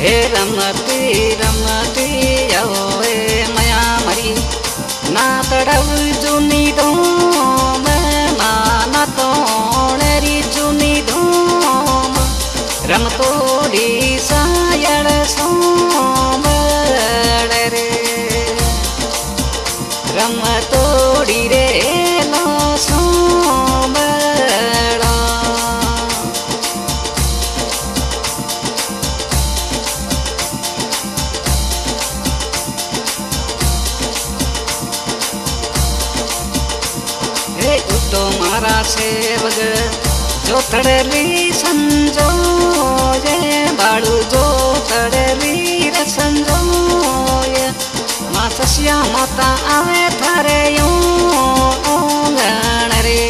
हे रमती रमती ओए माया मरी ना तड़व जुनी धूम ना तोड़री जुनी धूम रम तोड़ी सायड़ सोम रे रम तोड़ी रे लो सोम तो मारा सेवग जो तड़ली संजो ये बाड़ू जो तड़ली रे संजो ये माँ ससिया माता आवे थारे यूं रे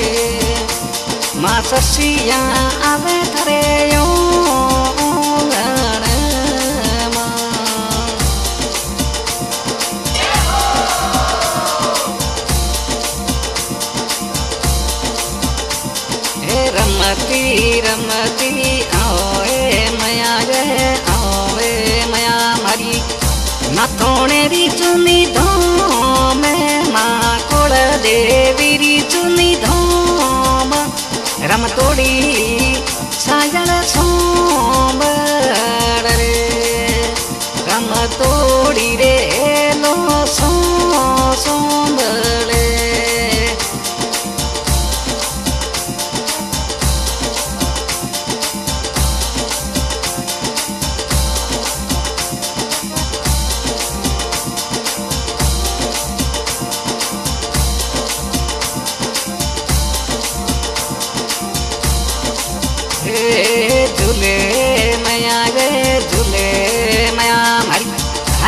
माँ ससिया आवे थारे यूं रमती रमती आओए माया रे आओए माया मारी ना थोड़ेरी चुनी धोम माँ कुल देवी री चुनी धोम रम तोड़ी साजन सोम रे रम तोड़ी रे लो सोम रे झूले माया रे झूले माया मारी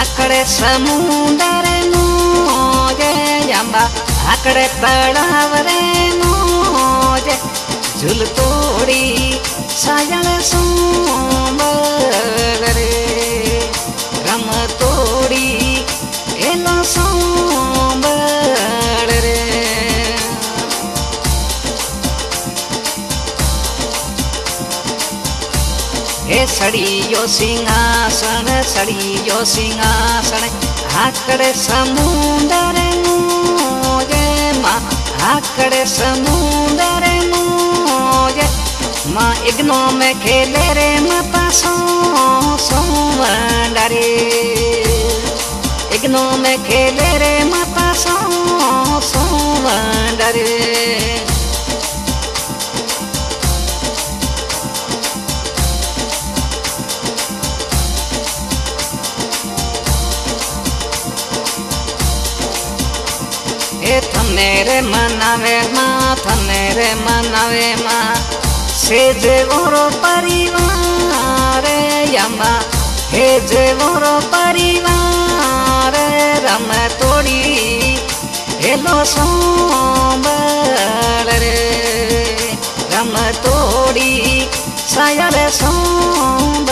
आकड़े समुंदर नोजे यंबा आकड़े तड़ाव रे नोजे झूल तोड़ी साजन सोम रे रम तोड़ी एलो सोम रे हे सड़ियो सिंहासन सड़ियो सिंहासन आकड़े समुंदर नोजे माँ आकड़े समुंदर नोजे माँ इग्नो में खेले रे माता सोमंडरे इग्नो में खेले रे माता सोमंडरे थनेरे मनावे माँ से जेवरो परिवार यमा हे जेवरो परिवार रम तोड़ी हेलो सोम रे रम तोड़ी सायर सोम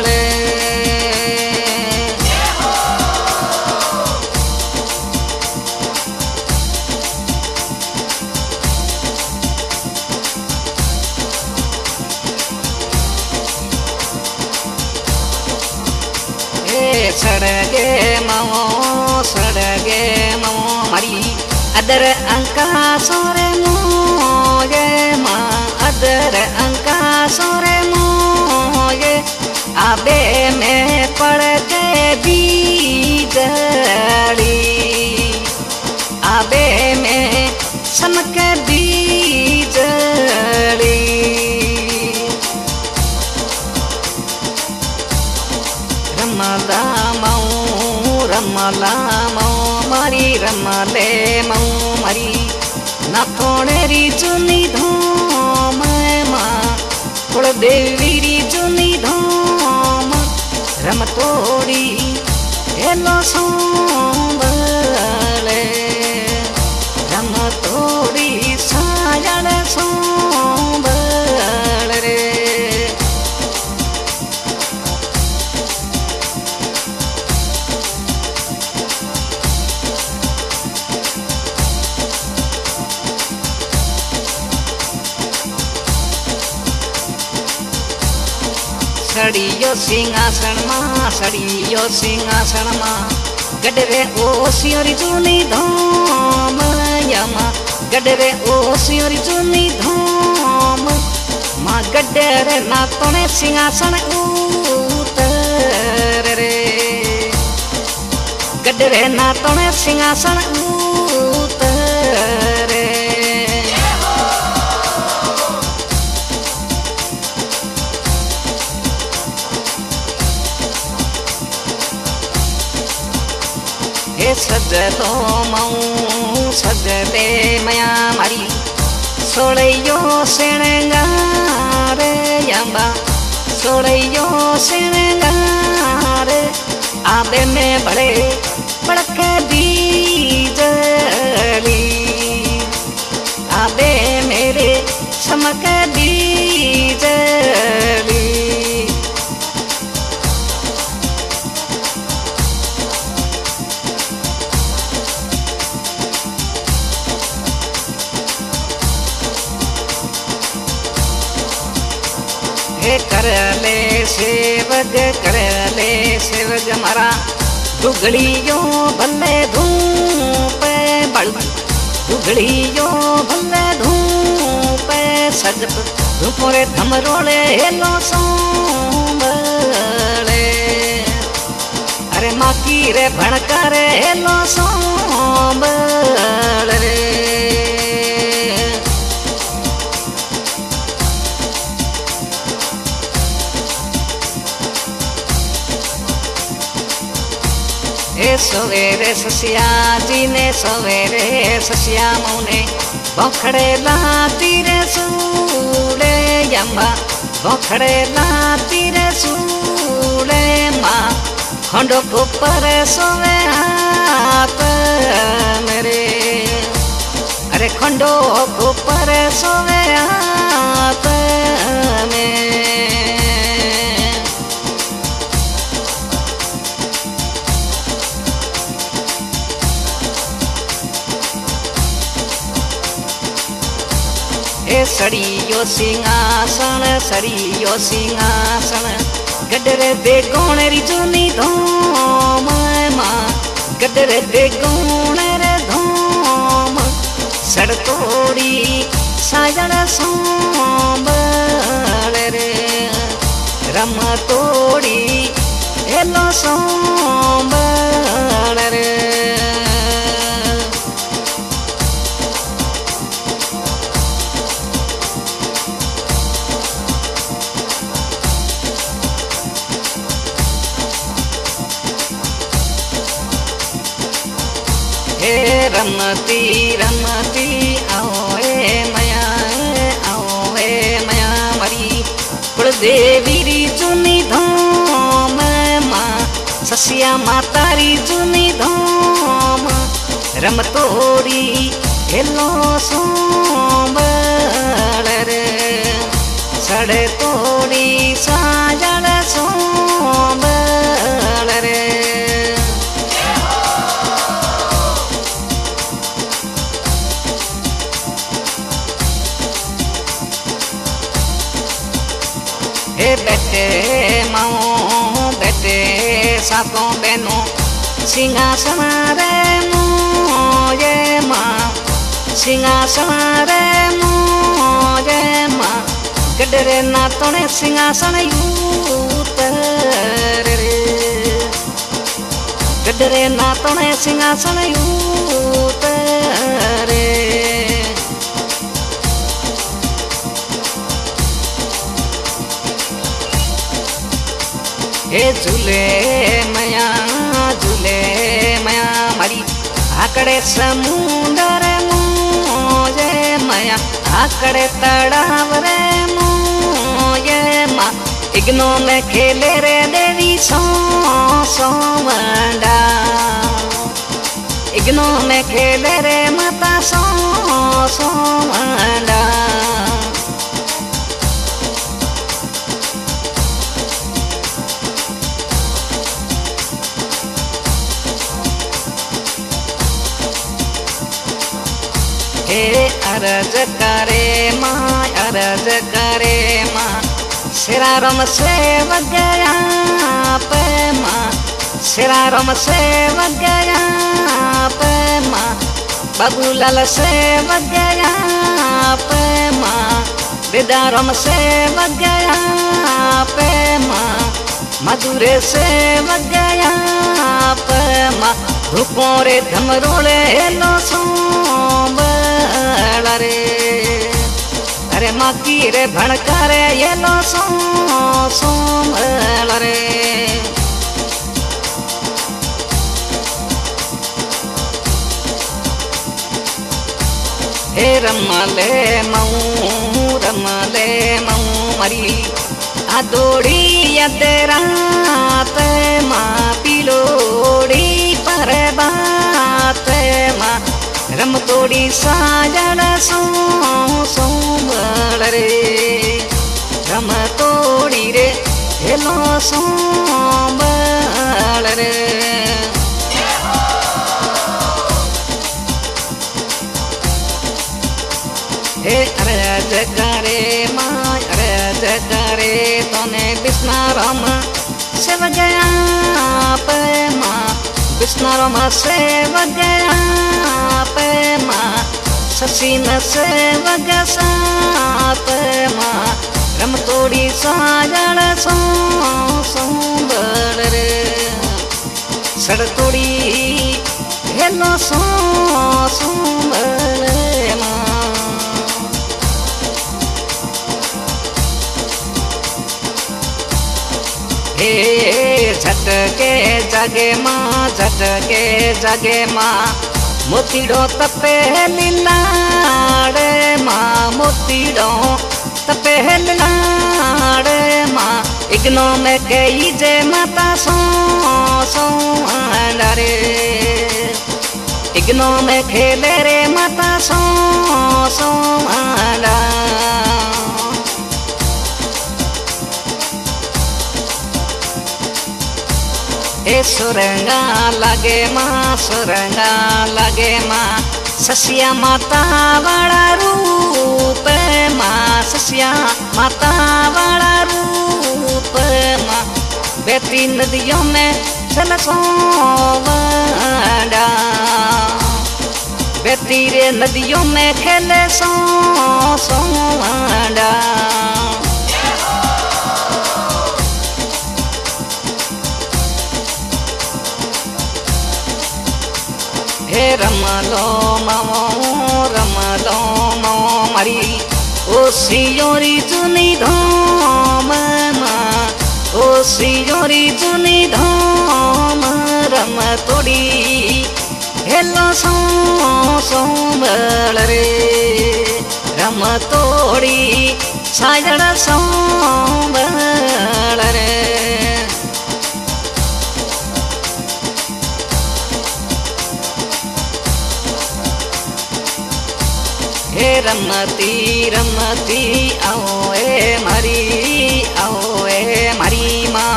रे सड़गे मो मरी अदर अंका सोरे मोगे माँ अदर अंका सोरे मोगे आबे में पड़ के बीजड़ी आबे में समक बीजड़ी रमला मऊ मारी रमले मऊ मारी ना थोड़ेरी चुनी धूम माँ कुल देवी री चुनी धूम रम तोड़ी हेलो सोम रे रम तोड़ी साजन सोम रे सड़ियो सिंहासन मां सड़ियो सिंहासन मां गडरे ओ सियोरी जूनी धोम यमा गडरे ओ सियोरी जूनी धोम मां गडरे ना तोने सिंहासन उतर रे गडरे ना तोने सिंहासन उतर रे हे सजलो माऊ सजले मया मारी सोड़ियो सिंगार यंबा सोड़ियो सिंगार आबे में बड़े बड़क दीजली आबे मेरे चमक दीजली कर ले सेवग मारा दुगड़ियों भले धूप बड़ दुगड़ियों भले धूप सजप धूपोरे धमरोले हेलो सोंबले अरे माकी रे भणकारे हेलो सोंबले सवेरे ससिया जी ने सवेरे ससिया मुने बखड़े लाती रे सूले यम्बा बखड़े लाती रे सूले माँ खंडो ऊपर सोवे हाथ मेरे अरे खंडो ऊपर सोवे हाथ में सड़ियो सिंहासन गडरे दे गोणेरी जूनी धोम मां गडरे दे गोणेरे धोम सड़ तोड़ी साजन सोंबल रे रम तोड़ी हेलो सोंबल रे रमती रमती आओ ए मया मरी कुलदेवी री जूनी धोम मां ससिया मातारी जूनी धोम रम तोड़ी हेलो सोंबल रे सड़े तोड़ी साजल सोंबल रे बेटे माओ बेटे सातों बहनों सिंहासन रे मोये माँ सिंहासन रे मोये माँ गडरे ना तोड़े सिंहासन उतर रे गडरे ना तोड़े सिंहासन उतर रे हे झूले मया मारी आकड़े समुंदर मोये मया आकड़े तड़ाव रे मोये माँ इग्नो में खेले रे देवी सोमंडा इग्नो में खेले रे माता सोमंडा अरज करे माँ सिरारम से वगया पैमा सिरारम से वगया पैमा बाबूलाल से वगया पैमा दिदारम से वगया पैमा मधुरे से वगया पैमा धुपोरे धमरोले लो सोंबल रे अरे माकी रे भड़कारे ये लो सोंबल रे हे रमले मऊ मरी आदोड़ी या तेरा ते माँ पिलोड़ी पर बात माँ रम तोड़ी साजन सोमल रे रम तोड़ी रे हेलो सोमल रे हे अरे जगरे माँ अरे जगरे तोने बिस्नाराम से वगया पैमा बिस्नाराम से वगया पैमा ससीन से वगया पैमा रम तोड़ी साजन सोंबल रे सड़ तोड़ी हेलो सोंबल माँ हे झटके जगे माँ मोतीड़ो तपे लीलाड़े माँ मोतीड़ो तपे लीलाड़े माँ इग्नो में कई जे माता सो रे इग्नो में खेले रे माता सो ए सुरंगा लगे माँ ससिया माता वाला रूप माँ ससिया माता वाला रूप माँ बेती नदियों में चल सोवड़ा बेती रे नदियों में खेले सोवड़ा हे रमलो मो मरी ओ सियोरी चुनी धोम ओ सियोरी चुनी धोम रम तोड़ी हेलो सोंबल रे रम तोड़ी साजड़ सोंबल रे हे रमती आओ ए मरी माँ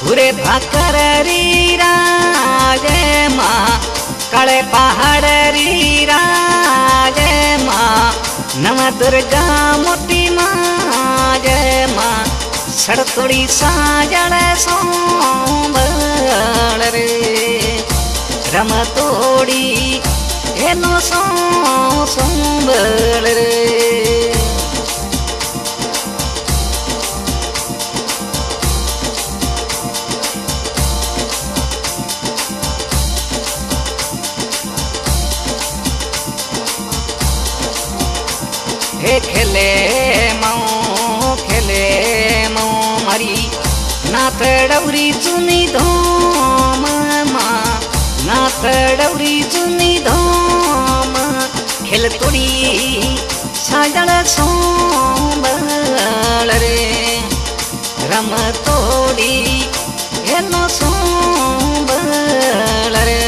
भूरे भाकर री राजे माँ काले पहाड़ री राजे माँ नव दुर्गा मोती माँ जय माँ सड़तोड़ी साजड़ सोंबल रे रम तोड़ी हेलो सोंबल रे हे खेले मऊ मरी नाथ डौरी चुनी धोम माँ नाथ डौरी चुनी धोम खेल तोड़ी साजड़ सोंबल रे रम तोड़ी हेलो सोंबल रे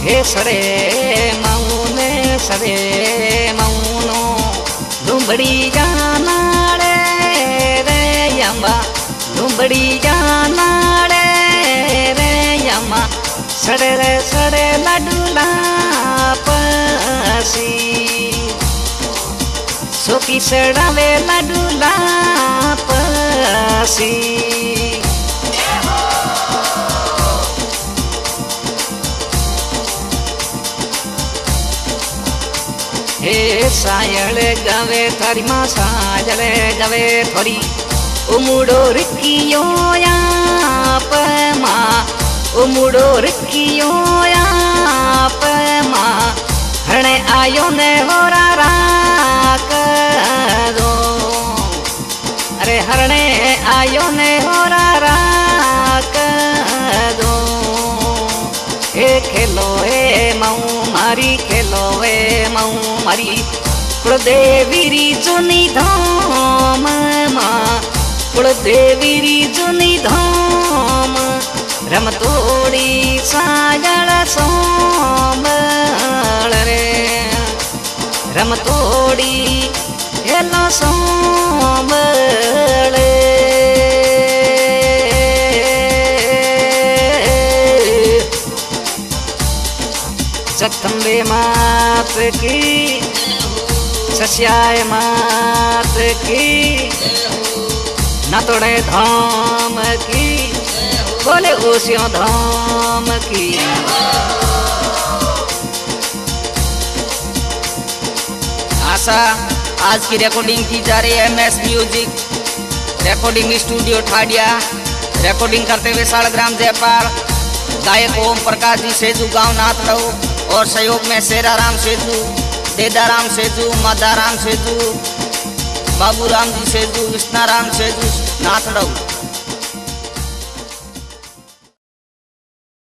हे सड़े मऊनो दुबड़ी जाना रे यम्मा दुबड़ी जाना रे यम्मा सड़े रे सड़े लाडूला पसी सोकी सड़ावे लाडूला पसी हे सायल गवे थारी माँ सायल गवे थोड़ी उमुड़ो रिक्कियो आप माँ उमुड़ो रिक्कियो आप माँ हरणे आयो ने होरा राक दो अरे हरणे आयो ने होरा राक दो ए खेलो ए माऊ मारी खेलो ए माऊ मारी कुलदेवीरी जुनी धाम माँ कुलदेवीरी जुनी धाम रमतोड़ी साजळ सोमळ रे रमतोड़ी हेलो सोमळ जगदम्बे मात की सस्याय मात की नातोड़े धाम की बोले ओसियों धाम की। आशा आज की रिकॉर्डिंग की जा रही है MS म्यूजिक रिकॉर्डिंग स्टूडियो ठाडिया। रिकॉर्डिंग करते हुए सालग्राम जयपाल, गायक ओम प्रकाश जी सेजू गांव नाथड़ऊ और सहयोग में शेराराम सेजू, देदाराम सेजू, मादाराम सेजू, बाबूराम जी सेजू, विष्णाराम सेजू नाथड़ऊ।